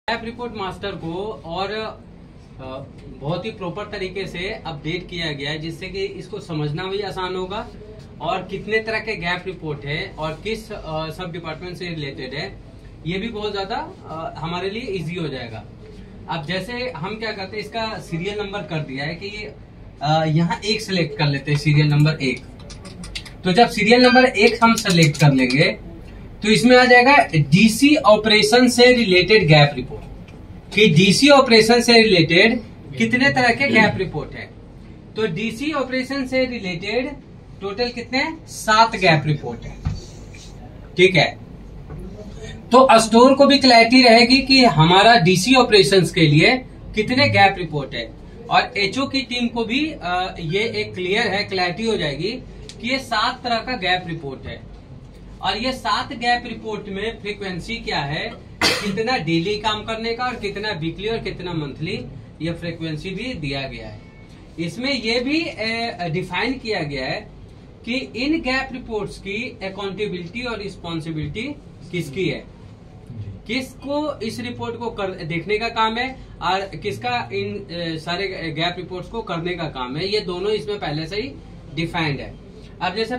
Gap report master को और बहुत ही प्रॉपर तरीके से अपडेट किया गया है, जिससे कि इसको समझना भी आसान होगा और कितने तरह के गैप रिपोर्ट है और किस सब डिपार्टमेंट से रिलेटेड है, ये भी बहुत ज्यादा हमारे लिए इजी हो जाएगा। अब जैसे हम क्या करते हैं, इसका सीरियल नंबर कर दिया है कि यहाँ एक सिलेक्ट कर लेते हैं, सीरियल नंबर 1। तो जब सीरियल नंबर 1 हम सिलेक्ट कर लेंगे तो इसमें आ जाएगा डीसी ऑपरेशन से रिलेटेड गैप रिपोर्ट, कि डीसी ऑपरेशन से रिलेटेड कितने तरह के गैप रिपोर्ट है। तो डीसी ऑपरेशन से रिलेटेड टोटल कितने 7 गैप रिपोर्ट है। ठीक है, तो स्टोर को भी क्लैरिटी रहेगी कि हमारा डीसी ऑपरेशंस के लिए कितने गैप रिपोर्ट है, और एचओ की टीम को भी ये एक क्लियर है, क्लैरिटी हो जाएगी कि ये 7 तरह का गैप रिपोर्ट है। और ये 7 गैप रिपोर्ट में फ्रीक्वेंसी क्या है, कितना डेली काम करने का और कितना वीकली और कितना मंथली, ये फ्रीक्वेंसी भी दिया गया है। इसमें ये भी डिफाइन किया गया है कि इन गैप रिपोर्ट्स की अकाउंटेबिलिटी और रिस्पॉन्सिबिलिटी किसकी है, किसको इस रिपोर्ट को देखने का काम है और किसका इन सारे गैप रिपोर्ट्स को करने का काम है। ये दोनों इसमें पहले से ही डिफाइंड है। अब जैसे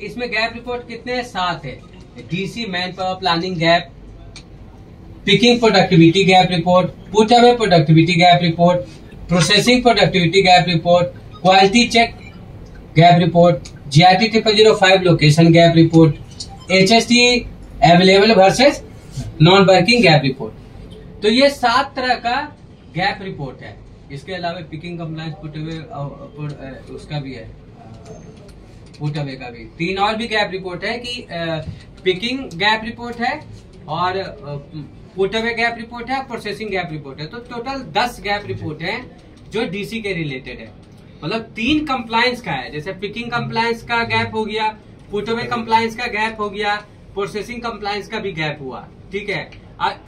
इसमें गैप रिपोर्ट कितने 7 है। DC manpower planning gap, picking productivity gap report, put away productivity gap report, processing productivity gap report, quality check gap report, GRT 005 location gap report, HST available versus non working gap report. तो ये 7 तरह का gap report है। इसके अलावा picking compliance put away उसका भी है, पुट अवे का भी 3 और भी गैप रिपोर्ट है कि पिकिंग गैप रिपोर्ट है और पुट अवे गैप रिपोर्ट है, प्रोसेसिंग गैप रिपोर्ट है। तो टोटल 10 गैप रिपोर्ट है जो डीसी के रिलेटेड है। मतलब 3 कंप्लायंस का है, जैसे पिकिंग कंप्लायंस का गैप हो गया, पुट अवे कंप्लायंस का गैप हो गया, प्रोसेसिंग कंप्लायंस का भी गैप हुआ। ठीक है,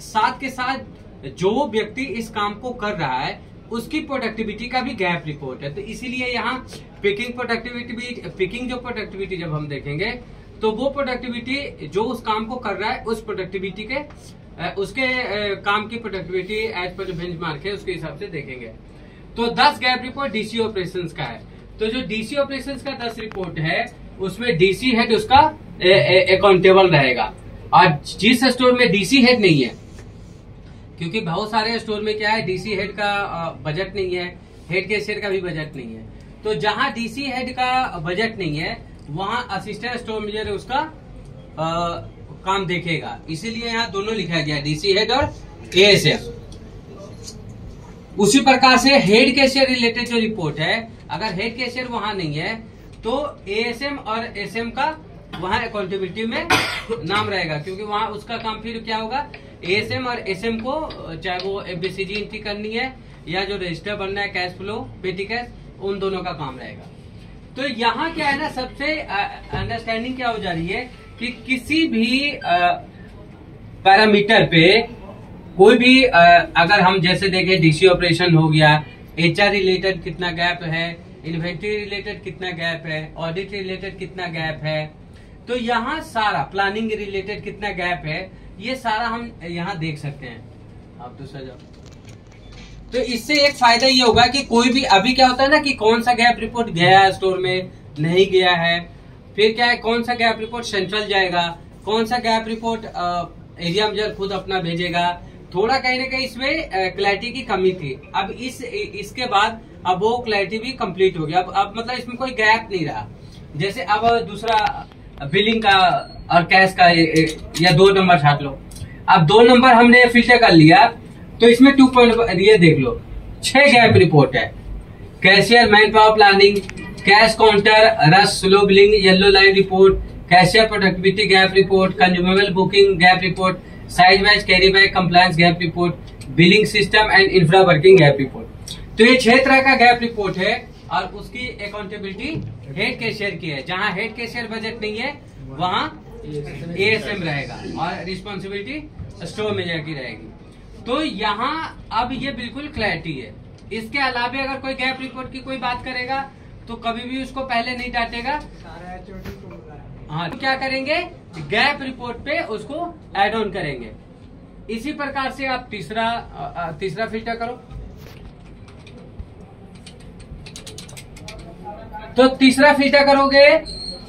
साथ के साथ जो व्यक्ति इस काम को कर रहा है उसकी प्रोडक्टिविटी का भी गैप रिपोर्ट है। तो इसीलिए यहाँ पिकिंग जो प्रोडक्टिविटी जब हम देखेंगे तो वो प्रोडक्टिविटी जो उस काम को कर रहा है उस प्रोडक्टिविटी के उसके काम की प्रोडक्टिविटी एज पर जो बेंचमार्क है उसके हिसाब से देखेंगे। तो 10 गैप रिपोर्ट डीसी ऑपरेशंस का है। तो जो डीसी ऑपरेशंस का 10 रिपोर्ट है उसमें डीसी हेड उसका अकाउंटेबल रहेगा। और जिस स्टोर में डीसी हेड नहीं है, क्योंकि बहुत सारे स्टोर में क्या है डीसी हेड का बजट नहीं है, हेड कैशियर का भी बजट नहीं है, तो जहां डीसी हेड का बजट नहीं है वहां असिस्टेंट स्टोर मैनेजर उसका काम देखेगा। इसीलिए यहाँ दोनों लिखा गया, डीसी हेड और एएसएम। उसी प्रकार से हेड कैशियर रिलेटेड जो रिपोर्ट है, अगर हेड कैशियर वहां नहीं है तो एएसएम और एसएम का वहां अकाउंटेबिलिटी में नाम रहेगा, क्योंकि वहां उसका काम फिर क्या होगा, एएसएम और एसएम को चाहे वो एफबीसीजी एंट्री करनी है या जो रजिस्टर बनना है कैश फ्लो पेटी कैश, उन दोनों का काम रहेगा। तो यहाँ क्या है ना, सबसे अंडरस्टैंडिंग क्या हो जा रही है कि किसी भी पैरामीटर पे कोई भी अगर हम जैसे देखें डीसी ऑपरेशन हो गया, एचआर रिलेटेड कितना गैप है, इन्वेंट्री रिलेटेड कितना गैप है, ऑडिट रिलेटेड कितना गैप है, तो यहाँ सारा प्लानिंग रिलेटेड कितना गैप है, ये सारा हम यहाँ देख सकते हैं। आप तो सजाओ। तो इससे एक फायदा ये होगा कि कोई भी अभी क्या होता है ना कि कौन सा गैप रिपोर्ट गया है स्टोर में, नहीं गया है, फिर क्या है कौन सा गैप रिपोर्ट सेंट्रल जाएगा, कौन सा गैप रिपोर्ट एरिया मैनेजर खुद अपना भेजेगा। थोड़ा कहीं ना कहीं इसमें क्लैरिटी की कमी थी। अब इसके बाद अब वो क्लैरिटी भी कंप्लीट हो गया। अब मतलब इसमें कोई गैप नहीं रहा। जैसे अब दूसरा बिलिंग का और कैश का या 2 नंबर छाट लो। अब 2 नंबर हमने फिल्टर कर लिया तो इसमें 2 पॉइंट ये देख लो 6 गैप रिपोर्ट है। Cashier man power planning, cash counter, rush slow billing, yellow line report, cashier productivity gap report, consumable booking gap report, size wise carry back compliance gap report, billing system and infra working gap report. तो ये 6 तरह का gap report है और उसकी accountability head cashier की है। जहां हेड कैशियर बजट नहीं है वहां एएसएम रहेगा और रिस्पॉन्सिबिलिटी स्टोर मैनेजर की रहेगी। तो यहाँ अब ये बिल्कुल क्लैरिटी है। इसके अलावा अगर कोई गैप रिपोर्ट की कोई बात करेगा तो कभी भी उसको पहले नहीं डांटेगा। हाँ, तो क्या करेंगे, गैप रिपोर्ट पे उसको एड ऑन करेंगे। इसी प्रकार से आप तीसरा फिल्टर करो। तो तीसरा फिल्टर करोगे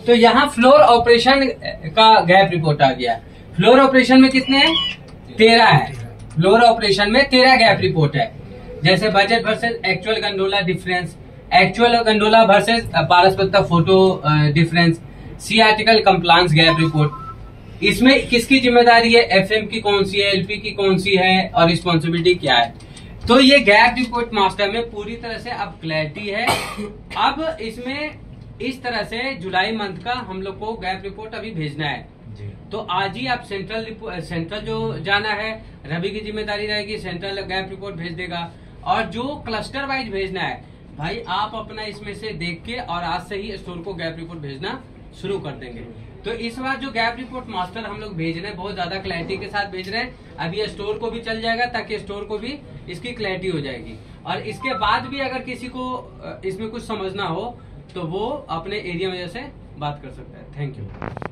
तो यहाँ फ्लोर ऑपरेशन का गैप रिपोर्ट आ गया। फ्लोर ऑपरेशन में कितने हैं? 13 है। फ्लोर ऑपरेशन में 13 गैप रिपोर्ट है। जैसे budget versus actual gondola difference, actual gondola versus पारस्परिकता photo difference, C article compliance gap report. इसमें किसकी जिम्मेदारी है, एफएम की कौन सी है, एलपी की कौन सी है और रिस्पॉन्सिबिलिटी क्या है। तो ये गैप रिपोर्ट मास्टर में पूरी तरह से अब क्लैरिटी है। अब इसमें इस तरह से जुलाई मंथ का हम लोग को गैप रिपोर्ट अभी भेजना है। तो आज ही आप सेंट्रल जो जाना है, रवि की जिम्मेदारी रहेगी, सेंट्रल गैप रिपोर्ट भेज देगा। और जो क्लस्टर वाइज भेजना है भाई, आप अपना इसमें से देख के और आज से ही स्टोर को गैप रिपोर्ट भेजना शुरू कर देंगे। तो इस बार जो गैप रिपोर्ट मास्टर हम लोग भेज रहे हैं बहुत ज्यादा क्लैरिटी के साथ भेज रहे हैं। अभी स्टोर को भी चल जाएगा ताकि स्टोर को भी इसकी क्लैरिटी हो जाएगी। और इसके बाद भी अगर किसी को इसमें कुछ समझना हो तो वो अपने एरिया में जैसे बात कर सकता है। Thank you.